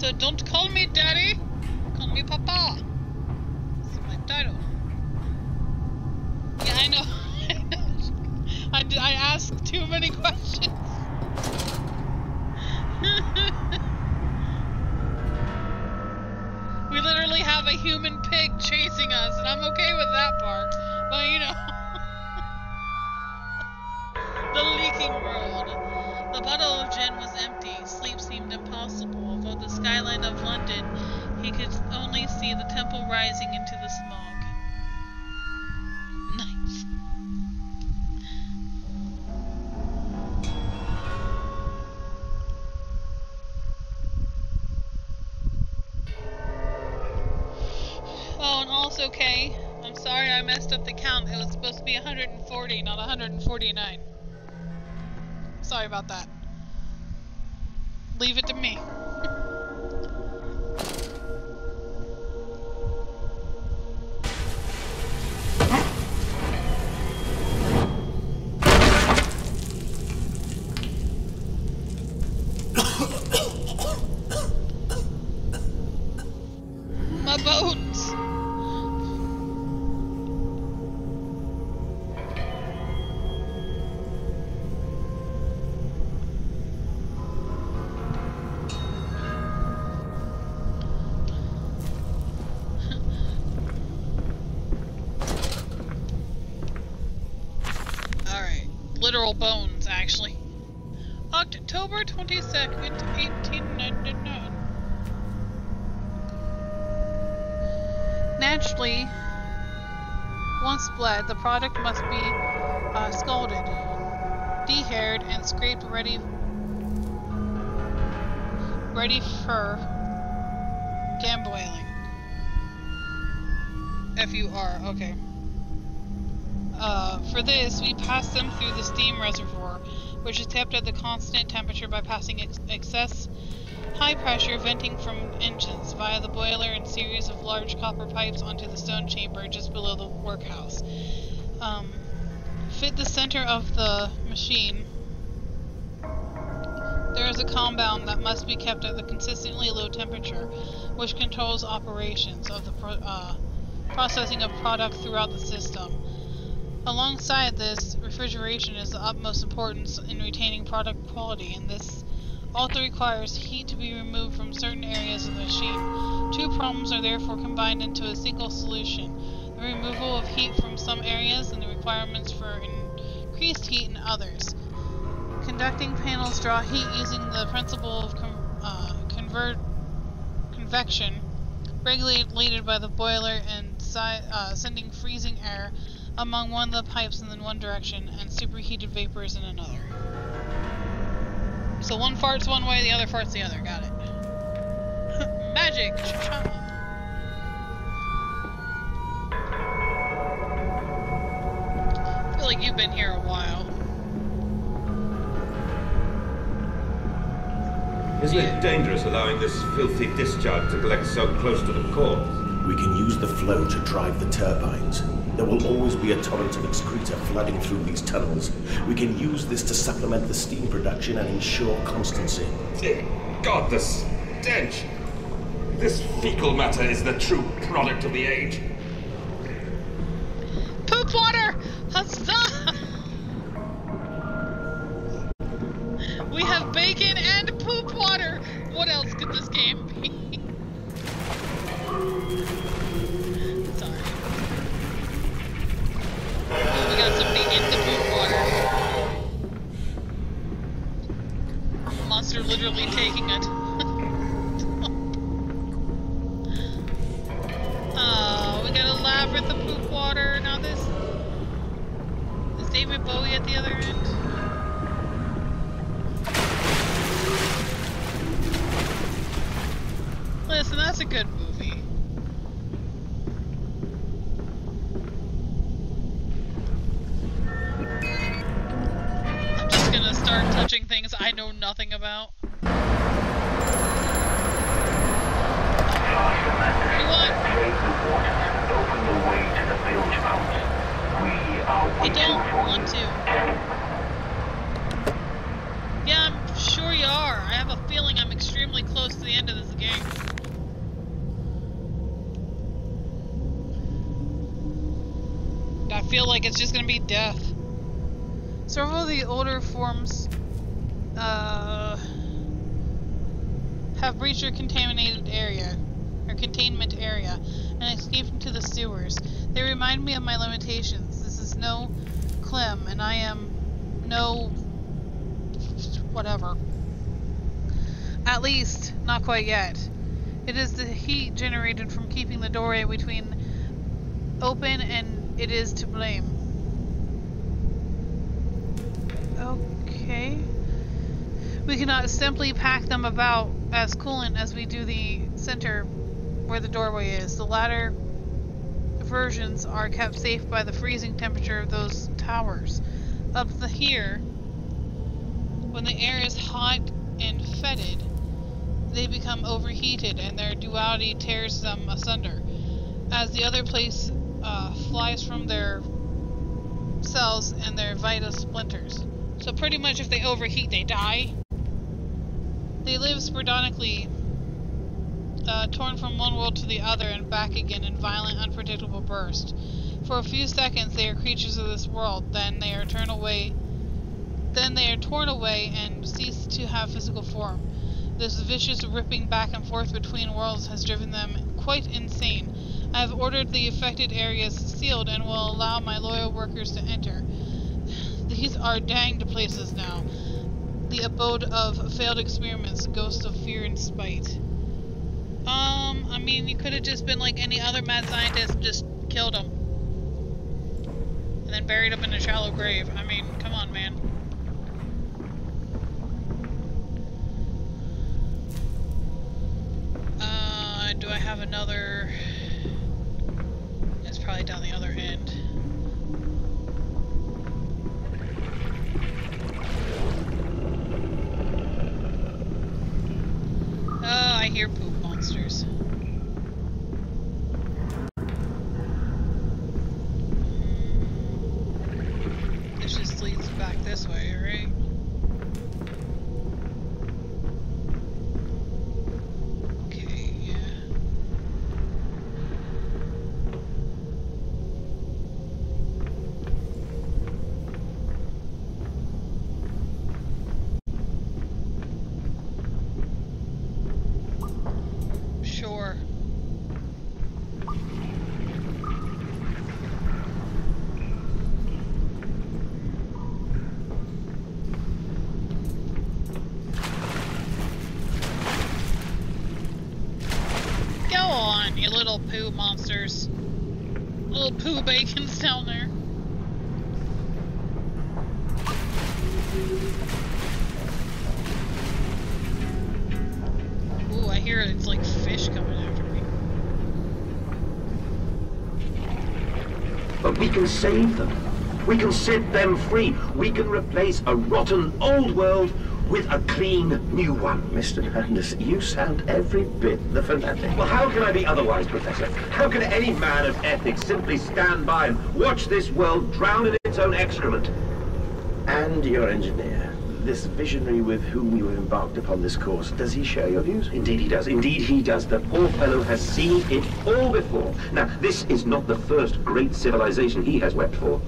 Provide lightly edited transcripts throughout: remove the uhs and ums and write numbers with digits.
So don't call me Daddy. Call me Papa. That's my title. Yeah, I know. I asked too many questions. We literally have a human pig chasing us, and I'm okay with that part. But you know, the leaking road. The bottle of gin was empty. Sleep seemed impossible. Although the skyline of London, he could only see the temple rising into the smog. Nice. Oh, and also, Kay, I'm sorry I messed up the count. It was supposed to be 140, not 149. Sorry about that. Leave it to me. My bones! Alright, literal bones, actually. October 22nd, 1899. Naturally, once bled, the product must be scalded, de-haired, and scraped ready for gamboiling. F-U-R, okay. For this, we pass them through the steam reservoir, which is kept at the constant temperature by passing excess high pressure venting from engines via the boiler and series of large copper pipes onto the stone chamber just below the workhouse. Fit the center of the machine. There is a compound that must be kept at the consistently low temperature, which controls operations of the processing of product throughout the system. Alongside this, refrigeration is the utmost importance in retaining product quality, and this also requires heat to be removed from certain areas of the machine. Two problems are therefore combined into a single solution: the removal of heat from some areas and the requirements for increased heat in others. Conducting panels draw heat using the principle of convection, regulated by the boiler and sending freezing air among one of the pipes in one direction and superheated vapors in another. So one fart's one way, the other fart's the other. Got it. Magic! I feel like you've been here a while. Isn't it dangerous allowing this filthy discharge to collect so close to the core? We can use the flow to drive the turbines. There will always be a torrent of excreta flooding through these tunnels. We can use this to supplement the steam production and ensure constancy. Dear God, the stench! This fecal matter is the true product of the age. Poop water! Huzzah! We have bacon and poop water! What else could this game be? Sorry. Oh, we got somebody in the poop water. Monster literally taking it. Oh, we got a labyrinth of poop water. Now this... Is David Bowie at the other end? Listen, that's a good movie. I'm just gonna start touching things I know nothing about. I don't want to. Yeah, I'm sure you are. I have a feeling I'm extremely close to the end of this game. like it's just gonna be death. Several of the older forms have breached your containment area, and escaped into the sewers. They remind me of my limitations. This is no Clem, and I am no whatever. At least, not quite yet. It is the heat generated from keeping the doorway between open, and it is to blame. Okay. We cannot simply pack them about as coolant as we do the center where the doorway is. The latter versions are kept safe by the freezing temperature of those towers. Up here, when the air is hot and fetid, they become overheated and their duality tears them asunder, as the other place flies from their cells and their vita splinters. So pretty much if they overheat, they die. They live sporadically, torn from one world to the other and back again in violent, unpredictable bursts. For a few seconds they are creatures of this world, then they are torn away and cease to have physical form. This vicious ripping back and forth between worlds has driven them quite insane. I have ordered the affected areas sealed and will allow my loyal workers to enter. These are danged places now. The abode of failed experiments, ghosts of fear and spite. I mean, you could have just been like any other mad scientist and just killed him. And then buried him in a shallow grave. I mean, come on, man. Do I have another? It's probably down the other end. Oh, I hear poop monsters. This just leads back this way, right? Little poo monsters. Little poo bacons down there. Ooh, I hear it's like fish coming after me. But we can save them. We can set them free. We can replace a rotten old world with a clean new one. Mr. Landis, you sound every bit the fanatic. Well, how can I be otherwise, Professor? How can any man of ethics simply stand by and watch this world drown in its own excrement? And your engineer, this visionary with whom you have embarked upon this course, does he share your views? Indeed he does. Indeed he does. The poor fellow has seen it all before. Now, this is not the first great civilization he has wept for.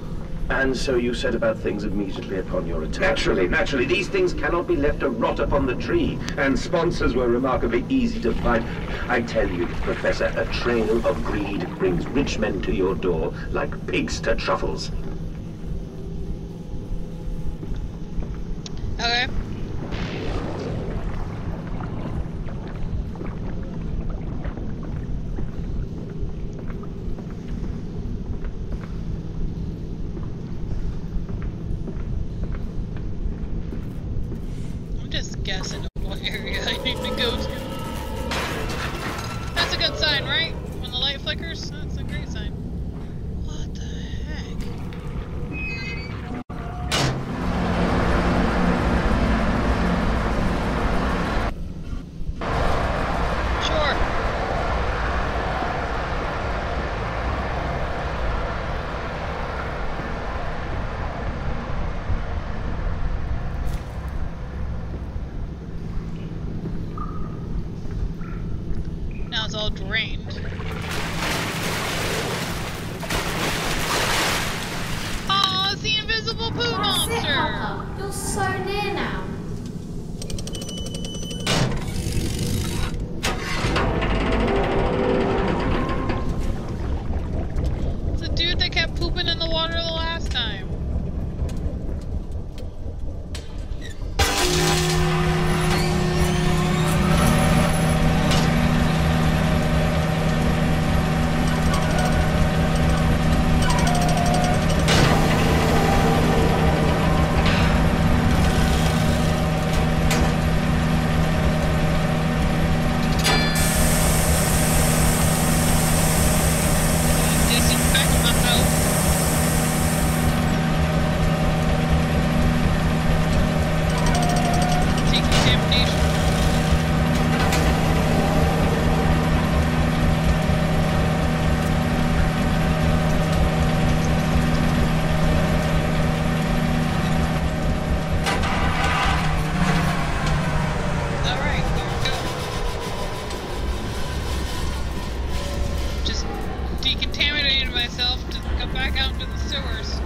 And so you set about things immediately upon your return? Naturally. These things cannot be left to rot upon the tree. And sponsors were remarkably easy to find. I tell you, Professor, a trail of greed brings rich men to your door like pigs to truffles. Okay. Guessing what area I need to go to. That's a good sign, right? When the light flickers? That's a great sign. What the heck? Sure. It's all drained. so near now. It's the dude that kept pooping in the water the last time. Disinfect myself. Decontamination. Alright, go. Just decontaminated myself to come back out into the sewers.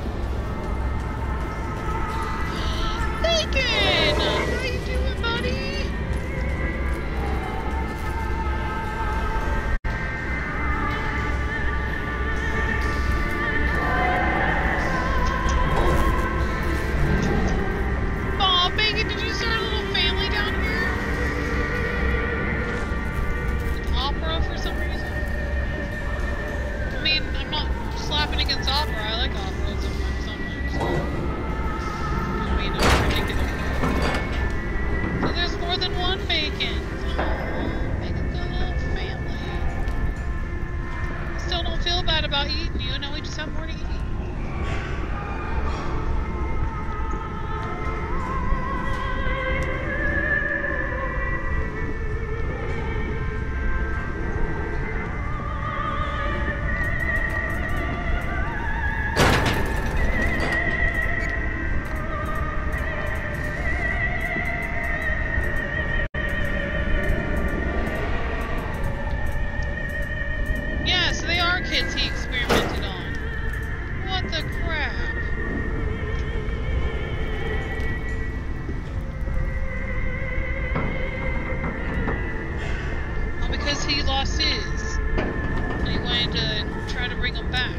Bacon! How you doing, buddy? Aw, Bacon, did you start a little family down here? With opera for some reason? I mean, I'm not slapping against opera. I like opera sometimes. I mean, I'm particular. So there's more than one Bacon. Aww, Bacon's got a little family. Still don't feel bad about eating you. Now we just have more to eat. Yes, they are kids he experimented on. What the crap? Well, because he lost his. And he wanted to try to bring them back.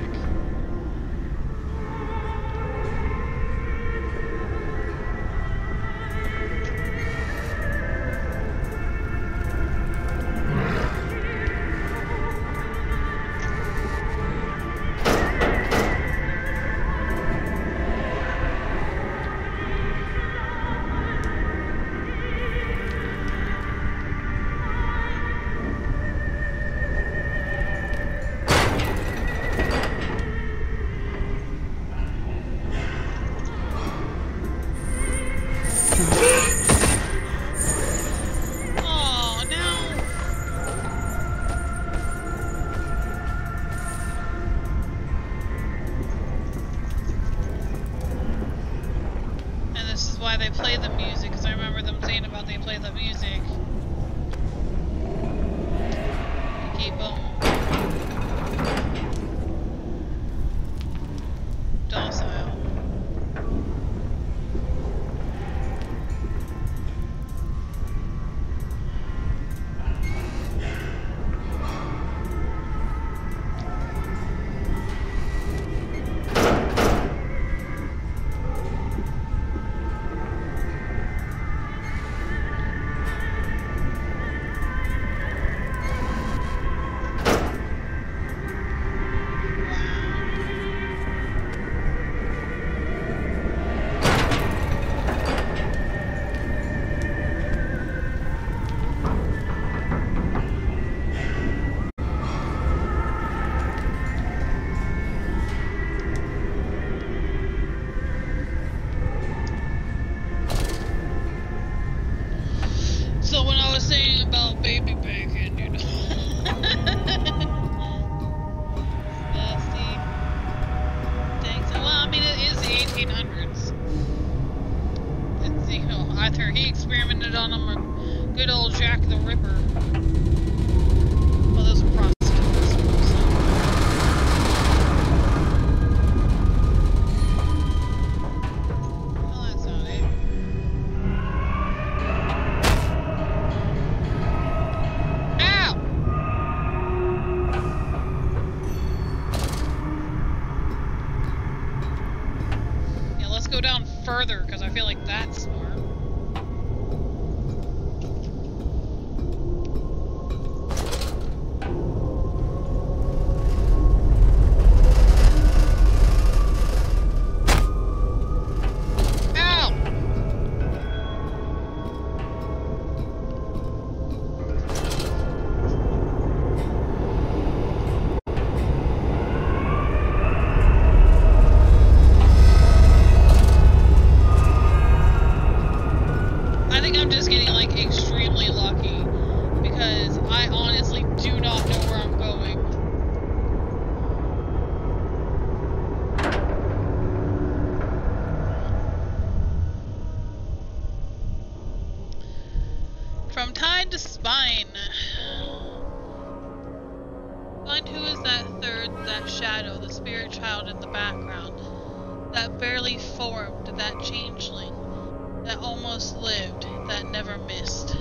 Oh, no. And this is why they play the music, because I remember them saying about they play the music. To keep them docile. So when I was saying about baby bacon, you know. Nasty. Thanks. Well, I mean, it is the 1800s. It's, you know, either he experimented on them or good old Jack the Ripper. Well, those were prostitutes. So. Well, that's not it. here, because I feel like that's smart. From Tide to Spine. Find who is that third, that shadow, the spirit child in the background. That barely formed, that changeling. That almost lived, that never missed.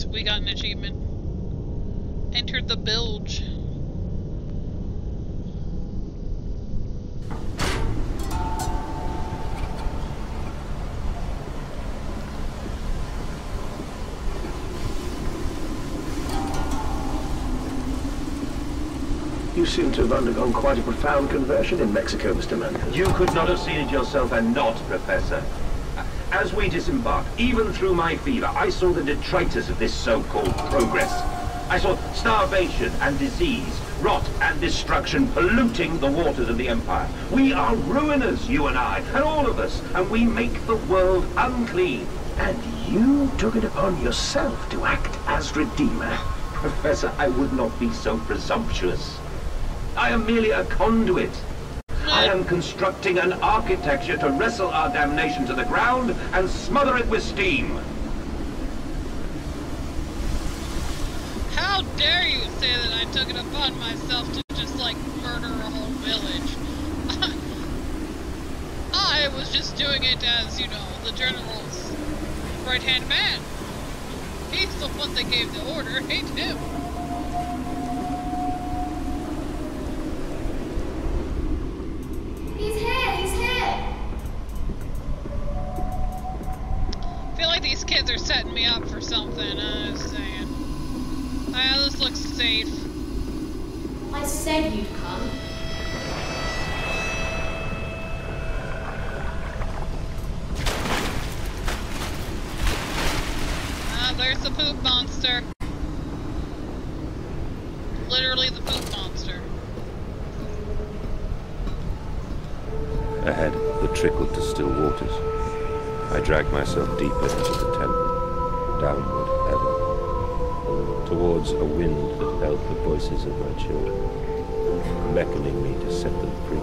We got an achievement. Entered the bilge. You seem to have undergone quite a profound conversion in Mexico, Mr. Mann. You could not have seen it yourself and not, Professor. As we disembarked, even through my fever, I saw the detritus of this so-called progress. I saw starvation and disease, rot and destruction polluting the waters of the Empire. We are ruiners, you and I, and all of us, and we make the world unclean. And you took it upon yourself to act as Redeemer? Professor, I would not be so presumptuous. I am merely a conduit. I am constructing an architecture to wrestle our damnation to the ground and smother it with steam. How dare you say that I took it upon myself to just, like, murder a whole village? I was just doing it as, you know, the general's right-hand man. He's the one that gave the order, hate him. He's here! I feel like these kids are setting me up for something, I was saying. This looks safe. I said you'd come. There's the poop monster. Literally the poop monster. Ahead, the trickle to still waters. I dragged myself deeper into the temple, downward ever, towards a wind that held the voices of my children, beckoning me to set them free.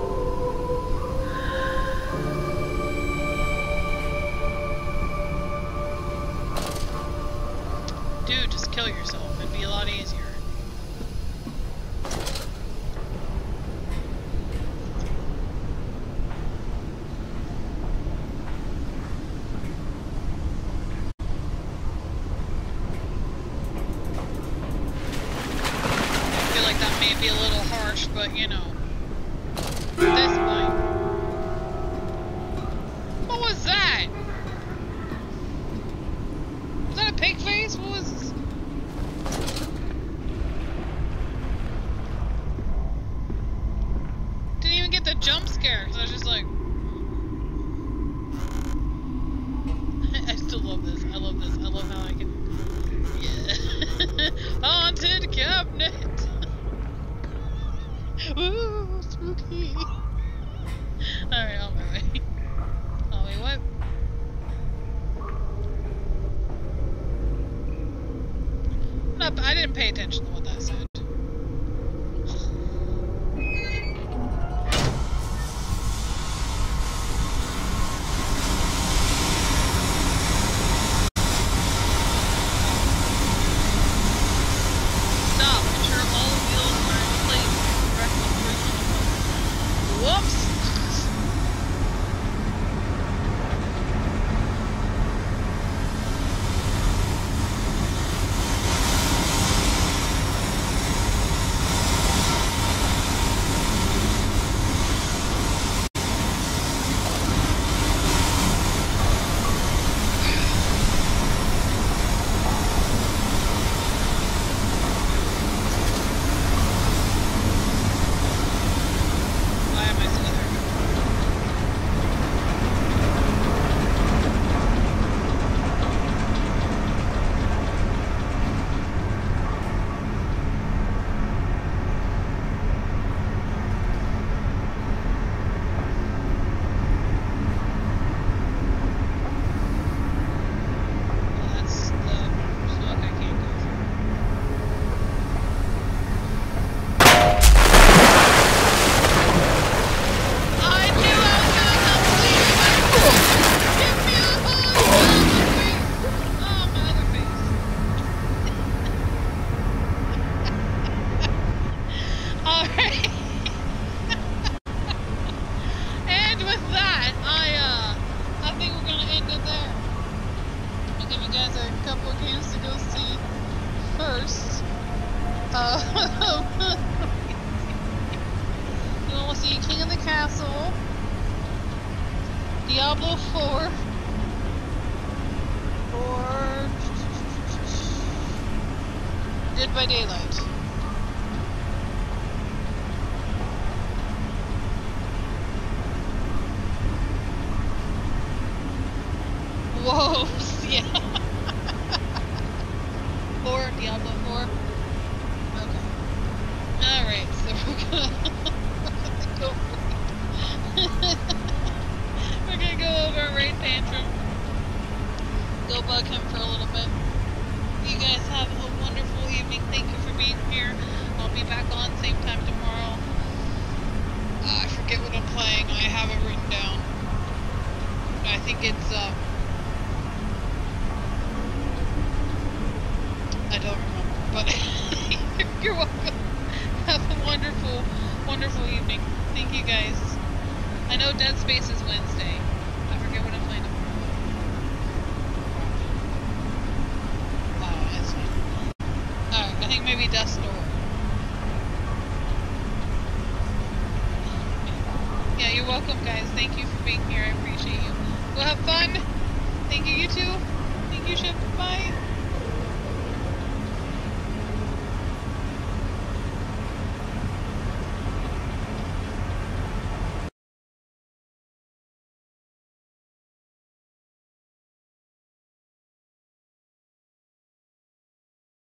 Dude, just kill yourself. It'd be a lot easier. Be a little harsh, but you know, at this point. What was that? Was that a pig face? What was this? Didn't even get the jump scare, so I was just like, I still love this. I love this. I love how I can, yeah. Haunted cabinet. Ooh, spooky. Alright, on my way. Oh, wait, what? No, I didn't pay attention to what that said. Stop. Ensure all wheels are in place. Direct operation of Whoops! Why am I still there? Well, that's the smoke I can't go through. I knew I was gonna come leave Give me a hug! Oh, my other face. Alright. And with that, I think we're gonna end it there. I'll give you guys a couple of games to go see first. You want to see King of the Castle, Diablo 4, or Dead by Daylight. Whoa, yeah. Or Diablo 4. Okay. Alright, so we're gonna go we're gonna go over Rain Tantrum. Go bug him for a little bit. You guys have a wonderful evening. Thank you for being here. I'll be back on same time tomorrow. I forget what I'm playing. I have it written down. I think it's I don't remember, but you're welcome. Have a wonderful, wonderful evening. Thank you guys. I know Dead Space is Wednesday. I forget what I'm playing tomorrow. Oh, that's fine. Alright, I think maybe Dust Door. Yeah, you're welcome guys. Thank you for being here. I appreciate you. Go have fun. Thank you, you too. Thank you, Ship. Bye.